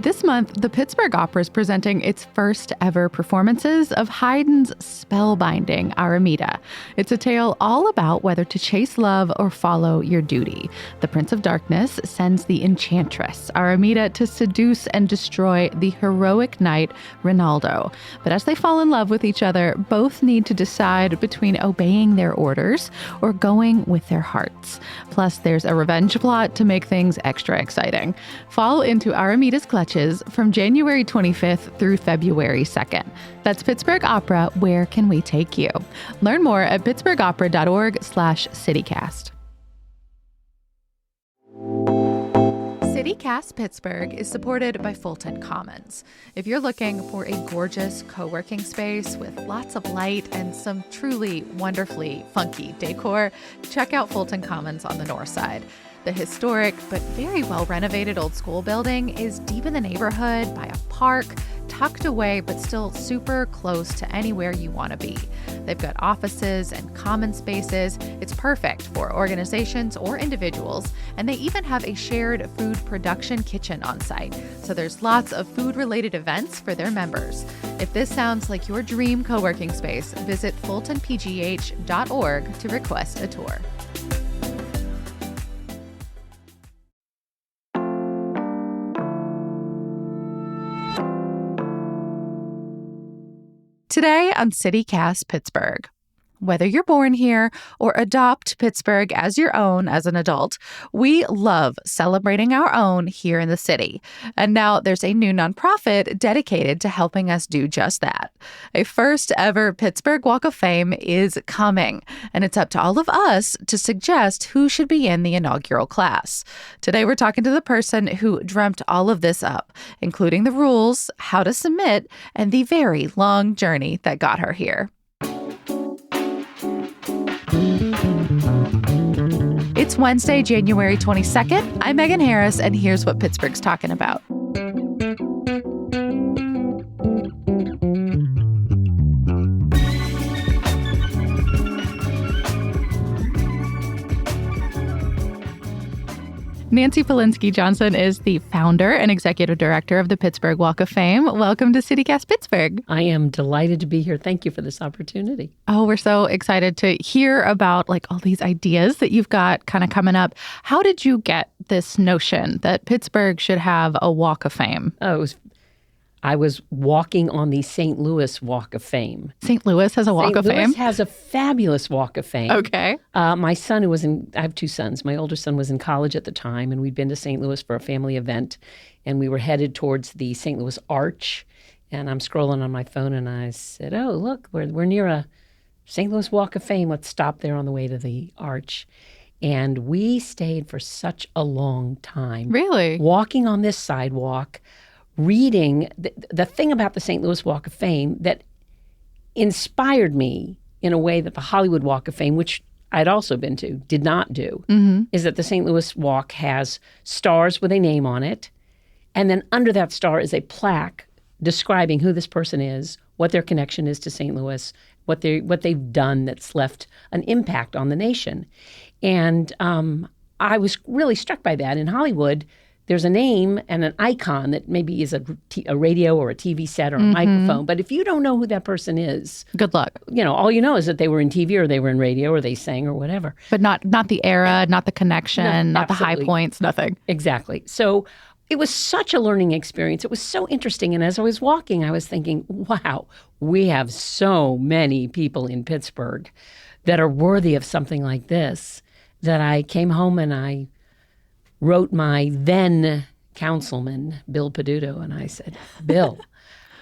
This month, the Pittsburgh Opera is presenting its first ever performances of Haydn's spellbinding Aramida. It's a tale all about whether to chase love or follow your duty. The Prince of Darkness sends the enchantress Aramida to seduce and destroy the heroic knight Rinaldo. But as they fall in love with each other, both need to decide between obeying their orders or going with their hearts. Plus, there's a revenge plot to make things extra exciting. Fall into Aramida's clutches from January 25th through February 2nd. That's Pittsburgh Opera. Where can we take you? Learn more at pittsburghopera.org/citycast. CityCast Pittsburgh is supported by Fulton Commons. If you're looking for a gorgeous co-working space with lots of light and some truly wonderfully funky decor, check out Fulton Commons on the north side. The historic but very well renovated old school building is deep in the neighborhood by a park, tucked away but still super close to anywhere you want to be. They've got offices and common spaces. It's perfect for organizations or individuals, and they even have a shared food production kitchen on site. So there's lots of food-related events for their members. If this sounds like your dream co-working space, visit fultonpgh.org to request a tour. Today on CityCast Pittsburgh. Whether you're born here or adopt Pittsburgh as your own as an adult, we love celebrating our own here in the city. And now there's a new nonprofit dedicated to helping us do just that. A first ever Pittsburgh Walk of Fame is coming, and it's up to all of us to suggest who should be in the inaugural class. Today we're talking to the person who dreamt all of this up, including the rules, how to submit, and the very long journey that got her here. It's Wednesday, January 22nd. I'm Megan Harris, and here's what Pittsburgh's talking about. Nancy Polinsky-Johnson is the founder and executive director of the Pittsburgh Walk of Fame. Welcome to CityCast Pittsburgh. I am delighted to be here. Thank you for this opportunity. Oh, we're so excited to hear about all these ideas that you've got kind of coming up. How did you get this notion that Pittsburgh should have a Walk of Fame? I was walking on the St. Louis Walk of Fame. St. Louis has a Walk of Fame? St. Louis has a fabulous Walk of Fame. Okay. My son, I have two sons. My older son was in college at the time, and we'd been to St. Louis for a family event, and we were headed towards the St. Louis Arch, and I'm scrolling on my phone, and I said, oh, look, we're near a St. Louis Walk of Fame. Let's stop there on the way to the Arch. And we stayed for such a long time. Really? Walking on this sidewalk, reading the thing about the St. Louis Walk of Fame that inspired me in a way that the Hollywood Walk of Fame, which I'd also been to, did not do, is that the St. Louis Walk has stars with a name on it, and then under that star is a plaque describing who this person is, what their connection is to St. Louis, what they've done that's left an impact on the nation. And I was really struck by that. In Hollywood, there's a name and an icon that maybe is a radio or a TV set or a microphone. But if you don't know who that person is, good luck. All you know is that they were in TV or they were in radio or they sang or whatever. But not the era, not the connection, not the high points, nothing. Exactly. So it was such a learning experience. It was so interesting. And as I was walking, I was thinking, wow, we have so many people in Pittsburgh that are worthy of something like this, that I came home and I wrote my then councilman, Bill Peduto, and I said, Bill,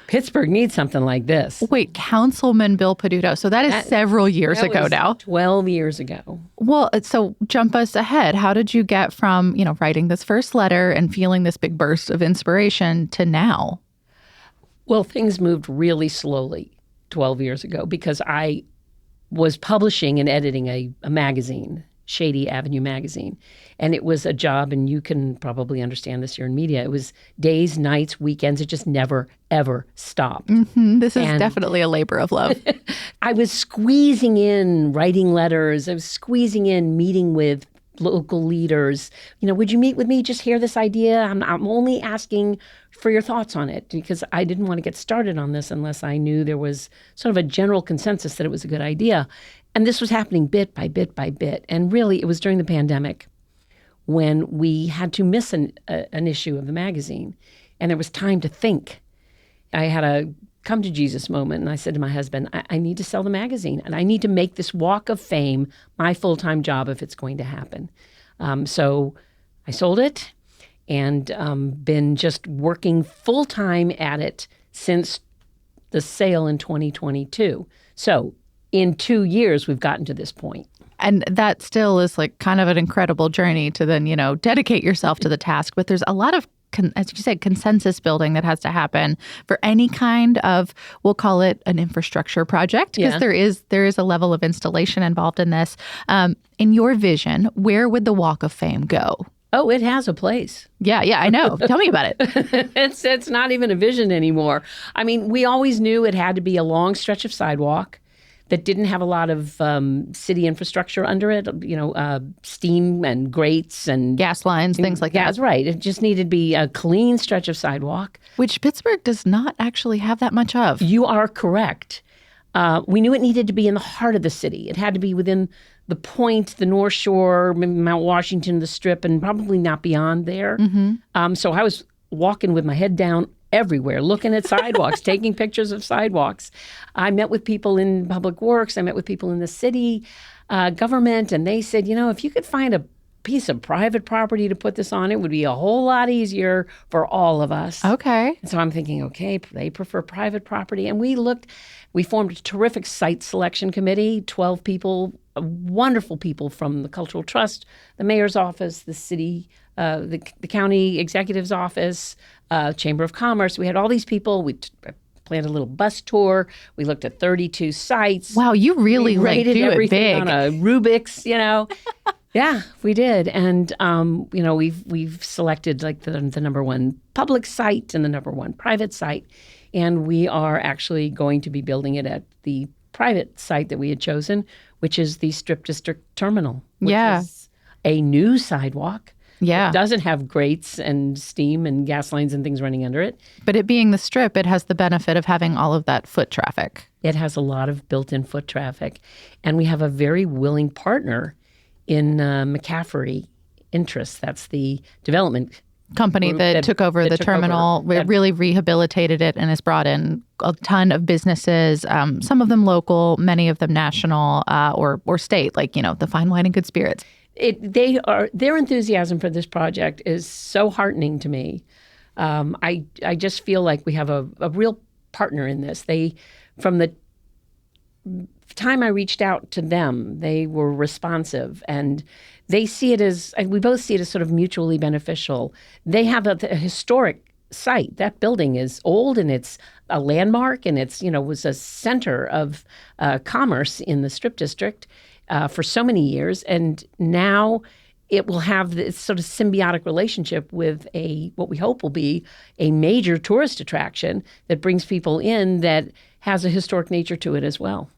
Pittsburgh needs something like this. Wait, Councilman Bill Peduto. So that is several years ago now. 12 years ago. Well, so jump us ahead. How did you get from, writing this first letter and feeling this big burst of inspiration to now? Well, things moved really slowly 12 years ago because I was publishing and editing a magazine, Shady Avenue magazine. And it was a job, and you can probably understand this here in media. It was days, nights, weekends. It just never, ever stopped. This is definitely a labor of love. I was squeezing in writing letters. I was squeezing in meeting with local leaders, would you meet with me? Just hear this idea. I'm only asking for your thoughts on it because I didn't want to get started on this unless I knew there was sort of a general consensus that it was a good idea. And this was happening bit by bit by bit. And really, it was during the pandemic when we had to miss an issue of the magazine. And there was time to think. I had a come to Jesus moment, and I said to my husband, I need to sell the magazine, and I need to make this walk of fame my full-time job if it's going to happen. So I sold it and been just working full-time at it since the sale in 2022. So in 2 years, we've gotten to this point. And that still is like kind of an incredible journey to then, dedicate yourself to the task. But there's a lot of, as you said, consensus building that has to happen for any kind of, we'll call it an infrastructure project, because there is a level of installation involved in this. In your vision, where would the Walk of Fame go? Oh, it has a place. Yeah, I know. Tell me about it. It's not even a vision anymore. I mean, we always knew it had to be a long stretch of sidewalk that didn't have a lot of city infrastructure under it, steam and grates and gas lines, things like that. That's right. It just needed to be a clean stretch of sidewalk. Which Pittsburgh does not actually have that much of. You are correct. We knew it needed to be in the heart of the city. It had to be within the Point, the North Shore, maybe Mount Washington, the Strip, and probably not beyond there. Mm-hmm. So I was walking with my head down everywhere, looking at sidewalks, taking pictures of sidewalks. I met with people in public works. I met with people in the city government, and they said, if you could find a piece of private property to put this on, it would be a whole lot easier for all of us. Okay. And so I'm thinking, okay, they prefer private property. And we formed a terrific site selection committee, 12 people, wonderful people from the Cultural Trust, the mayor's office, the city, the county executive's office, Chamber of Commerce. We had all these people. We planned a little bus tour. We looked at 32 sites. Wow, you really do it big on a Rubik's, Yeah, we did. And, we've selected like the number one public site and the number one private site. And we are actually going to be building it at the private site that we had chosen, which is the Strip District Terminal, which is a new sidewalk. Yeah. It doesn't have grates and steam and gas lines and things running under it. But it being the Strip, it has the benefit of having all of that foot traffic. It has a lot of built-in foot traffic. And we have a very willing partner in McCaffrey Interests. That's the development company that took over the terminal, really rehabilitated it, and has brought in a ton of businesses, some of them local, many of them national or state, like, the fine wine and good spirits. Their enthusiasm for this project is so heartening to me. I just feel like we have a real partner in this. From the time I reached out to them, they were responsive, and they see it as, we both see it as sort of mutually beneficial. They have a historic site. That building is old, and it's a landmark, and it's, was a center of commerce in the Strip District for so many years. And now it will have this sort of symbiotic relationship with what we hope will be a major tourist attraction that brings people in that has a historic nature to it as well.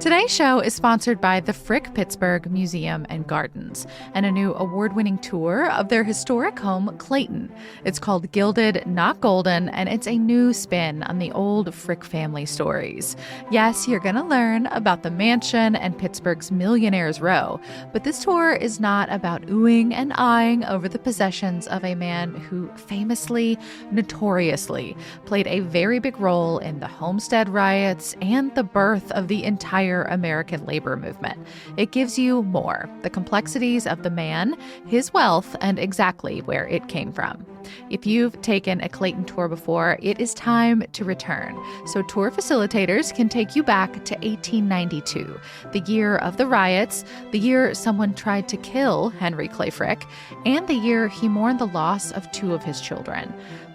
Today's show is sponsored by the Frick Pittsburgh Museum and Gardens and a new award-winning tour of their historic home, Clayton. It's called Gilded, Not Golden, and it's a new spin on the old Frick family stories. Yes, you're going to learn about the mansion and Pittsburgh's Millionaires Row, but this tour is not about oohing and eyeing over the possessions of a man who famously, notoriously, played a very big role in the Homestead riots and the birth of the entire American labor movement. It gives you more, the complexities of the man, his wealth, and exactly where it came from. If you've taken a Clayton tour before, it is time to return. So tour facilitators can take you back to 1892, the year of the riots, the year someone tried to kill Henry Clay Frick, and the year he mourned the loss of two of his children.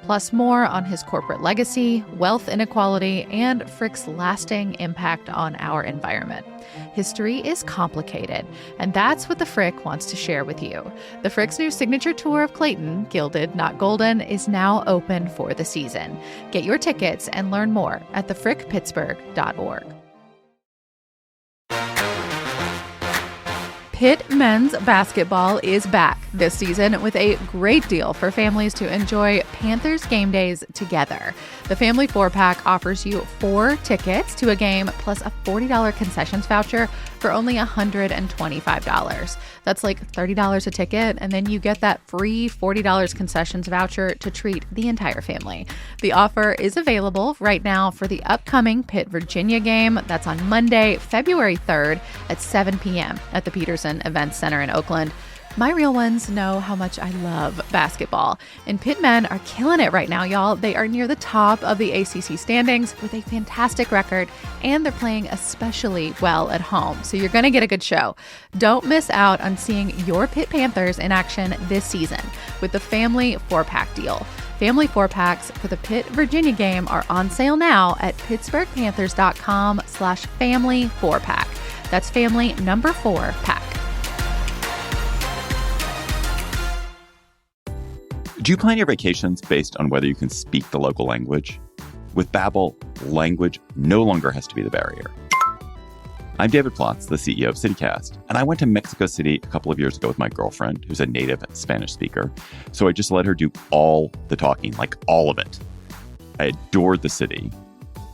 plus more on his corporate legacy, wealth inequality, and Frick's lasting impact on our environment. History is complicated, and that's what the Frick wants to share with you. The Frick's new signature tour of Clayton, Gilded Not Golden, is now open for the season. Get your tickets and learn more at thefrickpittsburgh.org. Pitt men's basketball is back this season with a great deal for families to enjoy Panthers game days together. The Family 4-Pack offers you 4 tickets to a game plus a $40 concessions voucher for only $125. That's like $30 a ticket, and then you get that free $40 concessions voucher to treat the entire family. The offer is available right now for the upcoming Pitt-Virginia game. That's on Monday, February 3rd at 7 p.m. at the Peterson Events Center in Oakland. My real ones know how much I love basketball, and Pitt men are killing it right now, y'all. They are near the top of the ACC standings with a fantastic record, and they're playing especially well at home, so you're going to get a good show. Don't miss out on seeing your Pitt Panthers in action this season with the Family 4-Pack deal. Family 4-Packs for the Pitt-Virginia game are on sale now at pittsburghpanthers.com/family4pack. That's family number 4-pack. Do you plan your vacations based on whether you can speak the local language? With Babbel, language no longer has to be the barrier. I'm David Plotz, the CEO of CityCast, and I went to Mexico City a couple of years ago with my girlfriend, who's a native Spanish speaker, so I just let her do all the talking, like all of it. I adored the city,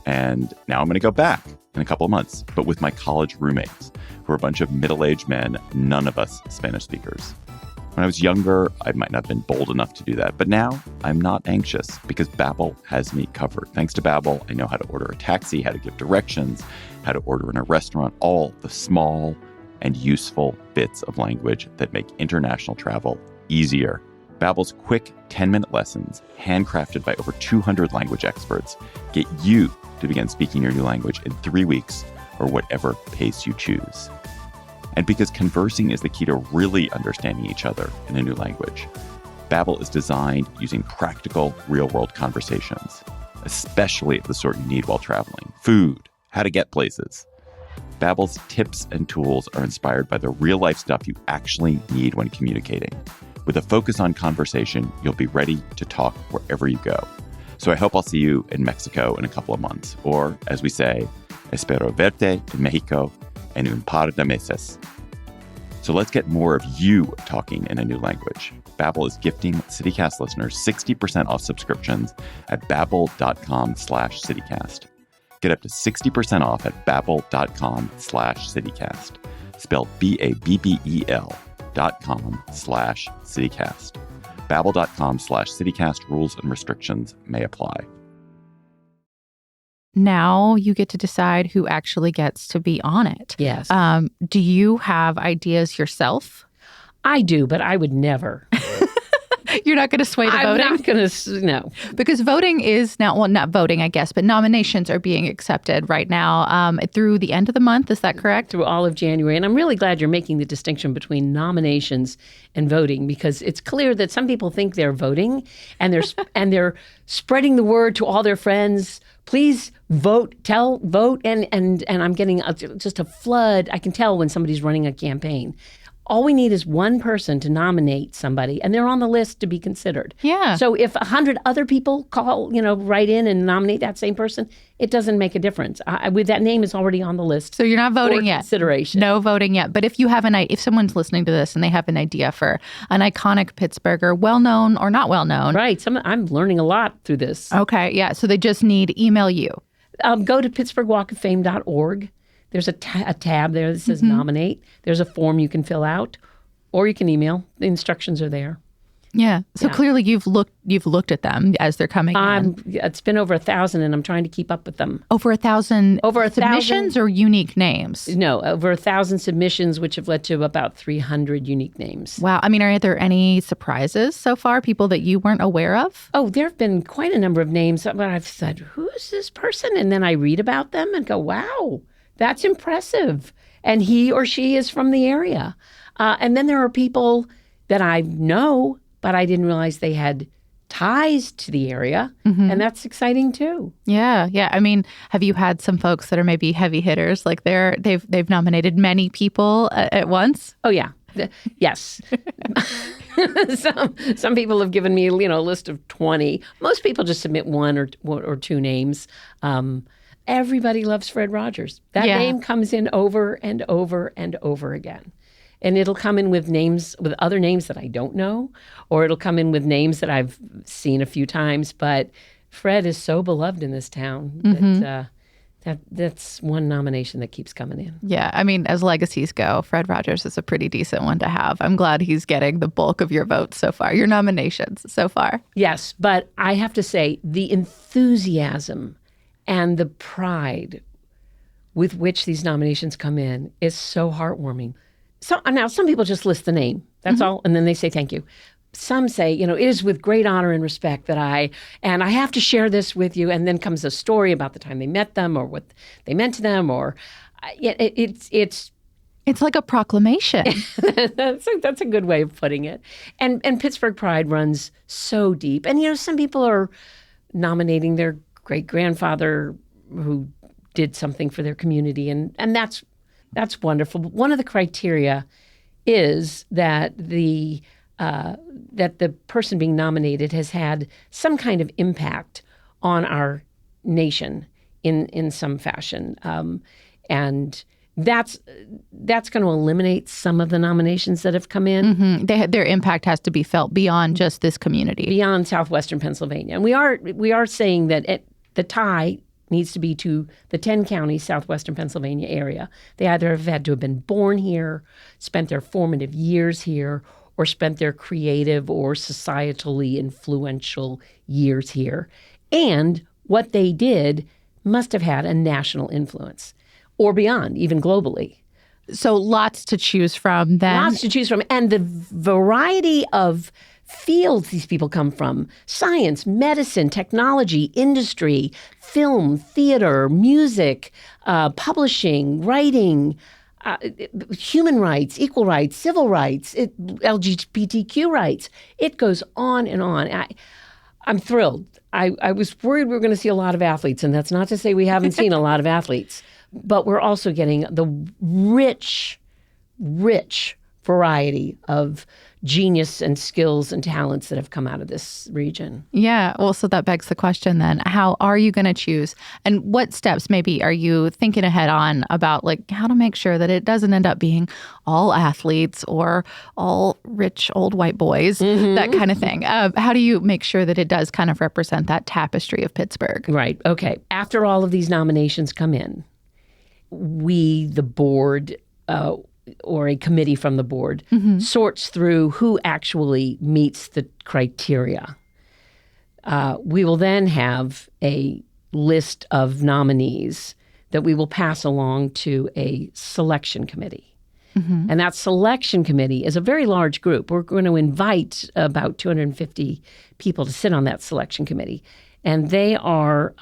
and now I'm going to go back in a couple of months, but with my college roommates, who are a bunch of middle-aged men, none of us Spanish speakers. When I was younger, I might not have been bold enough to do that, but now I'm not anxious because Babbel has me covered. Thanks to Babbel, I know how to order a taxi, how to give directions, how to order in a restaurant, all the small and useful bits of language that make international travel easier. Babbel's quick 10-minute lessons, handcrafted by over 200 language experts, get you to begin speaking your new language in 3 weeks or whatever pace you choose. And because conversing is the key to really understanding each other in a new language, Babbel is designed using practical, real-world conversations, especially the sort you need while traveling. Food, how to get places. Babbel's tips and tools are inspired by the real-life stuff you actually need when communicating. With a focus on conversation, you'll be ready to talk wherever you go. So I hope I'll see you in Mexico in a couple of months. Or, as we say, espero verte en Mexico en un par de meses. So let's get more of you talking in a new language. Babbel is gifting CityCast listeners 60% off subscriptions at babbel.com/CityCast. Get up to 60% off at babbel.com/CityCast. Spelled BABBEL.com/CityCast. Babbel.com/CityCast. Rules and restrictions may apply. Now you get to decide who actually gets to be on it. Yes. Do you have ideas yourself? I do, but I would never. You're not going to sway the voting? I'm not going to, no. Because voting is now, well, not voting, I guess, but nominations are being accepted right now through the end of the month. Is that correct? Through all of January. And I'm really glad you're making the distinction between nominations and voting, because it's clear that some people think they're voting and they're spreading the word to all their friends. Please vote, vote. And I'm getting just a flood. I can tell when somebody's running a campaign. All we need is one person to nominate somebody, and they're on the list to be considered. Yeah. So if 100 other people write in and nominate that same person, it doesn't make a difference. With that name is already on the list. So you're not voting yet. Consideration. No voting yet. But if you have if someone's listening to this and they have an idea for an iconic Pittsburgher, well-known or not well-known. Right. I'm learning a lot through this. Okay. Yeah. So they just need email you. Go to pittsburghwalkoffame.org. There's a tab there that says nominate. There's a form you can fill out, or you can email. The instructions are there. Yeah. So clearly you've looked at them as they're coming in. It's been over 1,000, and I'm trying to keep up with them. Over 1,000 submissions or unique names? No, over 1,000 submissions, which have led to about 300 unique names. Wow. I mean, are there any surprises so far? People that you weren't aware of? Oh, there have been quite a number of names that I've said, who is this person? And then I read about them and go, wow, that's impressive. And he or she is from the area. And then there are people that I know, but I didn't realize they had ties to the area, and that's exciting too. Yeah. I mean, have you had some folks that are maybe heavy hitters, like they've nominated many people at once? Oh yeah, yes. Some people have given me, a list of 20. Most people just submit one or two names. Everybody loves Fred Rogers. That name comes in over and over and over again. And it'll come in with other names that I don't know, or it'll come in with names that I've seen a few times. But Fred is so beloved in this town that's one nomination that keeps coming in. Yeah, I mean, as legacies go, Fred Rogers is a pretty decent one to have. I'm glad he's getting the bulk of your votes so far, your nominations so far. Yes, but I have to say the enthusiasm and the pride with which these nominations come in is so heartwarming. So now some people just list the name. That's all. And then they say thank you. Some say, it is with great honor and respect that I have to share this with you. And then comes a story about the time they met them or what they meant to them, or it's like a proclamation. That's a good way of putting it. And Pittsburgh pride runs so deep. And, some people are nominating their great-grandfather who did something for their community. And that's wonderful. But one of the criteria is that the person being nominated has had some kind of impact on our nation in some fashion, and that's going to eliminate some of the nominations that have come in. Mm-hmm. Their impact has to be felt beyond just this community, beyond southwestern Pennsylvania, and we are saying that the tie needs to be to the 10 counties, southwestern Pennsylvania area. They either have had to have been born here, spent their formative years here, or spent their creative or societally influential years here. And what they did must have had a national influence, or beyond, even globally. So lots to choose from then. Lots to choose from. And the variety of fields these people come from: science, medicine, technology, industry, film, theater, music, publishing, writing, human rights, equal rights, civil rights, LGBTQ rights. It goes on and on. I'm thrilled. I was worried we were going to see a lot of athletes, and that's not to say we haven't seen a lot of athletes, but we're also getting the rich variety of genius and skills and talents that have come out of this region. Yeah. Well, so that begs the question then, how are you going to choose? And what steps maybe are you thinking ahead on about, like, how to make sure that it doesn't end up being all athletes or all rich old white boys, that kind of thing? How do you make sure that it does kind of represent that tapestry of Pittsburgh? Right. Okay. After all of these nominations come in, we, the board, or a committee from the board, sorts through who actually meets the criteria. We will then have a list of nominees that we will pass along to a selection committee. And that selection committee is a very large group. We're going to invite about 250 people to sit on that selection committee. And they are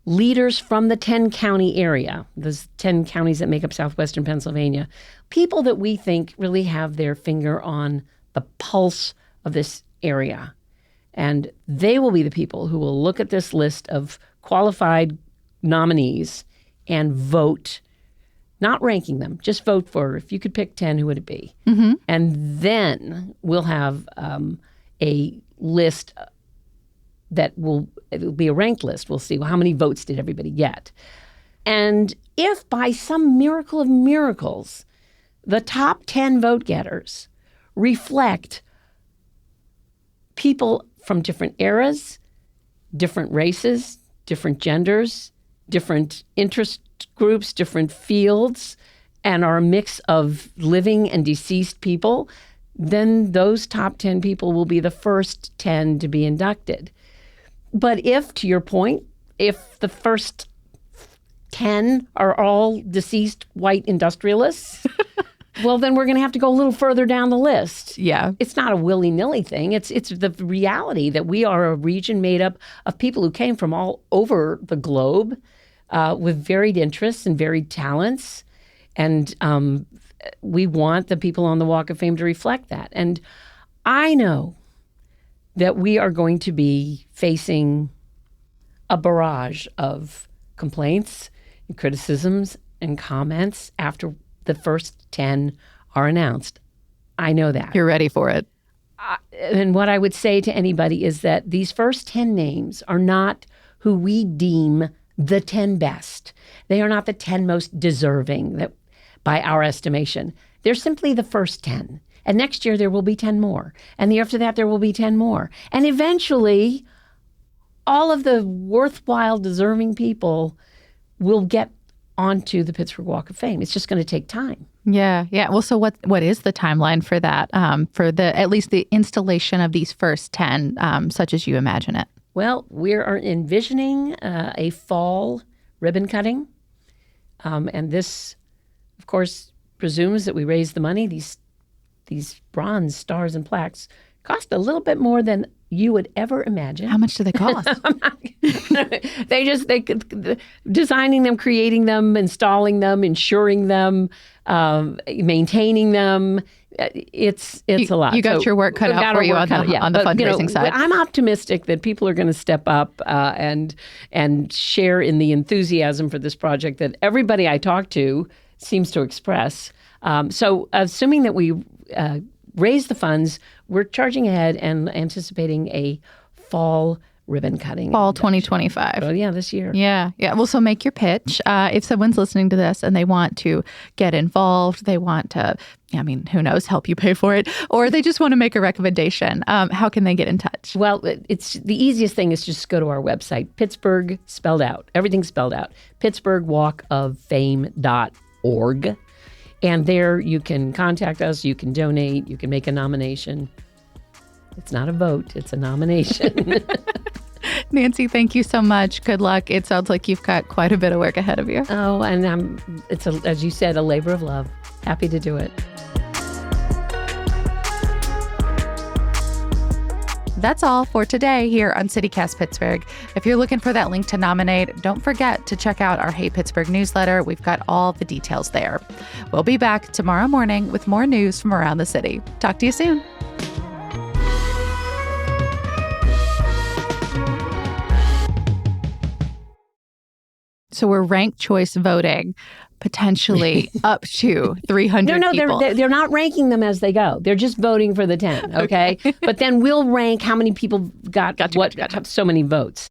leaders from the 10-county area, those 10 counties that make up southwestern Pennsylvania, people that we think really have their finger on the pulse of this area. And they will be the people who will look at this list of qualified nominees and vote, not ranking them, just vote for, if you could pick 10, who would it be? And then we'll have a list it'll be a ranked list. We'll see, well, how many votes did everybody get? And if by some miracle of miracles, the top 10 vote getters reflect people from different eras, different races, different genders, different interest groups, different fields, and are a mix of living and deceased people, then those top 10 people will be the first 10 to be inducted. But if, to your point, if the first 10 are all deceased white industrialists, well, then we're going to have to go a little further down the list. Yeah. It's not a willy-nilly thing. It's the reality that we are a region made up of people who came from all over the globe with varied interests and varied talents. And we want the people on the Walk of Fame to reflect that. And I know that we are going to be facing a barrage of complaints and criticisms and comments after the first 10 are announced. I know that. You're ready for it. And what I would say to anybody is that these first 10 names are not who we deem the 10 best. They are not the 10 most deserving that, by our estimation. They're simply the first 10. And next year there will be 10 more. And the year after that there will be 10 more. And eventually all of the worthwhile, deserving people will get onto the Pittsburgh Walk of Fame. It's just going to take time. Yeah. Well, so what is the timeline for that, for at least the installation of these first 10, such as you imagine it? Well, we are envisioning a fall ribbon cutting. And this, of course, presumes that we raise the money. These bronze stars and plaques cost a little bit more than you would ever imagine. How much do they cost? they designing them, creating them, installing them, insuring them, maintaining them. It's a lot. You got your work cut out for you on the fundraising side. I'm optimistic that people are going to step up and share in the enthusiasm for this project that everybody I talk to seems to express. So assuming that we raise the funds, we're charging ahead and anticipating a fall ribbon cutting. Fall 2025. Oh, yeah, this year. Yeah. Well, so make your pitch. If someone's listening to this and they want to get involved, they want to, who knows, help you pay for it, or they just want to make a recommendation, how can they get in touch? Well, it's the easiest thing is just go to our website, Pittsburgh, spelled out, everything's spelled out, pittsburghwalkoffame.org. And there you can contact us, you can donate, you can make a nomination. It's not a vote, it's a nomination. Nancy, thank you so much. Good luck. It sounds like you've got quite a bit of work ahead of you. Oh, and it's, as you said, a labor of love. Happy to do it. That's all for today here on CityCast Pittsburgh. If you're looking for that link to nominate, don't forget to check out our Hey Pittsburgh newsletter. We've got all the details there. We'll be back tomorrow morning with more news from around the city. Talk to you soon. So we're ranked choice voting potentially up to 300 people. No, they're not ranking them as they go. They're just voting for the 10, okay? But then we'll rank how many people got so many votes.